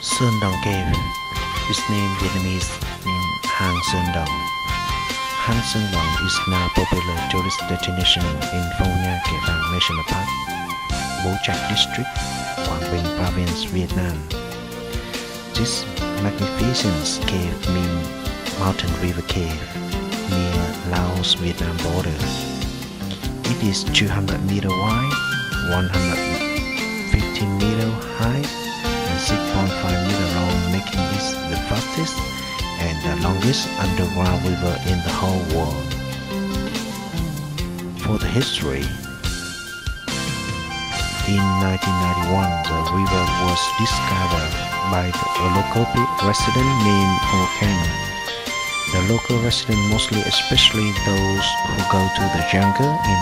Sơn Dòng Cave is named Vietnamese mean Hang Sơn Dòng. Hang Sơn Dòng is now popular tourist destination in Phong Nha Kẻ Bàng National Park, Bố Trạch District, Quảng Bình Province, Vietnam. This magnificent cave means Mountain River Cave near Laos-Vietnam border. It is 200 meter wide, 115 meter high, and 6.5 meter long, making it the fastest and the longest underground river in the whole world. For the history, in 1991, the river was discovered by a local resident named Volcano. The local residents mostly, especially those who go to the jungle in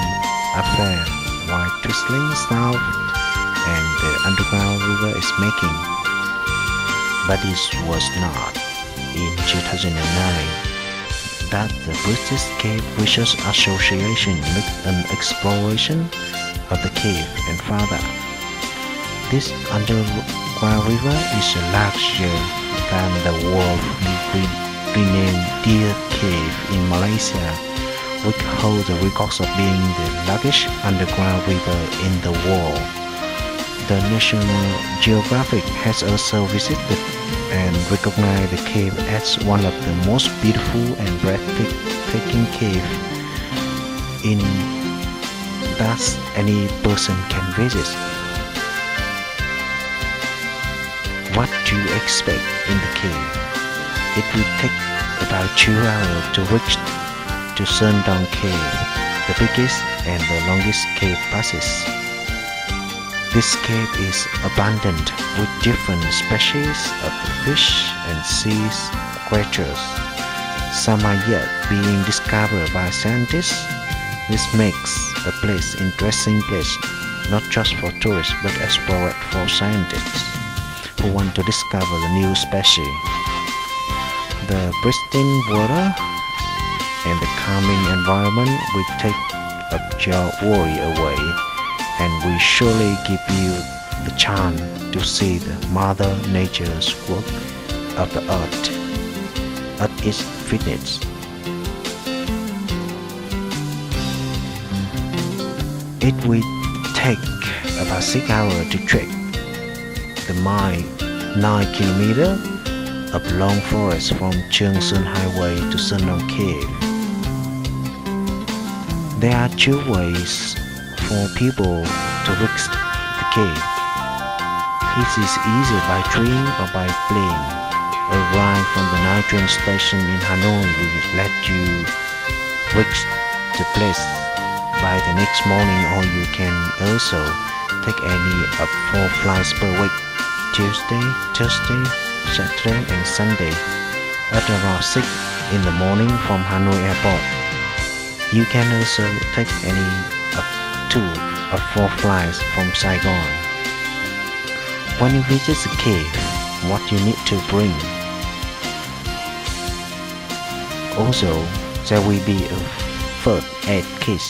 affair while twisting south and the underground river is making. But this was not in 2009 that the British Cave Research Association made an exploration of the cave and found that this underground river is larger than the world renamed Deer Cave in Malaysia, which holds the records of being the largest underground river in the world. The National Geographic has also visited and recognized the cave as one of the most beautiful and breathtaking caves in that any person can visit. What do you expect in the cave? It will take about 2 hours to reach to Sơn Dòng Cave, the biggest and the longest cave passage. This cave is abundant with different species of fish and sea creatures. Some are yet being discovered by scientists. This makes a place interesting place not just for tourists but explored for scientists who want to discover the new species. The pristine water and the calming environment will take your worry away and will surely give you the chance to see the Mother Nature's work of the earth at its finest. It will take about 6 hours to trek the 9 kilometers of long forest from Trường Sơn Highway to Sơn Dòng Cave. There are 2 ways for people to reach the cave. It is either by train or by plane. A ride from the night train station in Hanoi will let you reach the place by the next morning, or you can also take any of 4 flights per week: Tuesday, Thursday, Saturday and Sunday at around 6 in the morning from Hanoi Airport. You can also take any of 2 or 4 flights from Saigon. When you visit the cave, what you need to bring? Also, there will be a first aid kit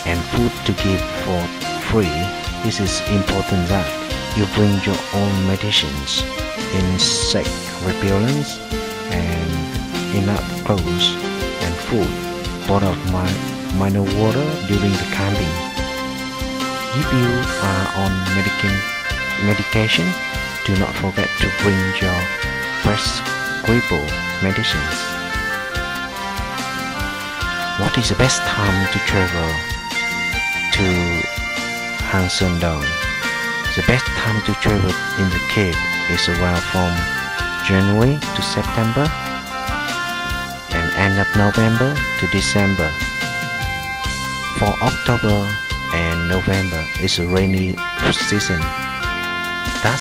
and food to give for free. It is important that you bring your own medicines, insect repellents, and enough clothes and food, bottle of mineral water during the camping. If you are on medication, do not forget to bring your prescribed medicines. What is the best time to travel to Hang Sơn Dòng? The best time to travel in the cave is around from January to September and end of November to December. For October and November is a rainy season.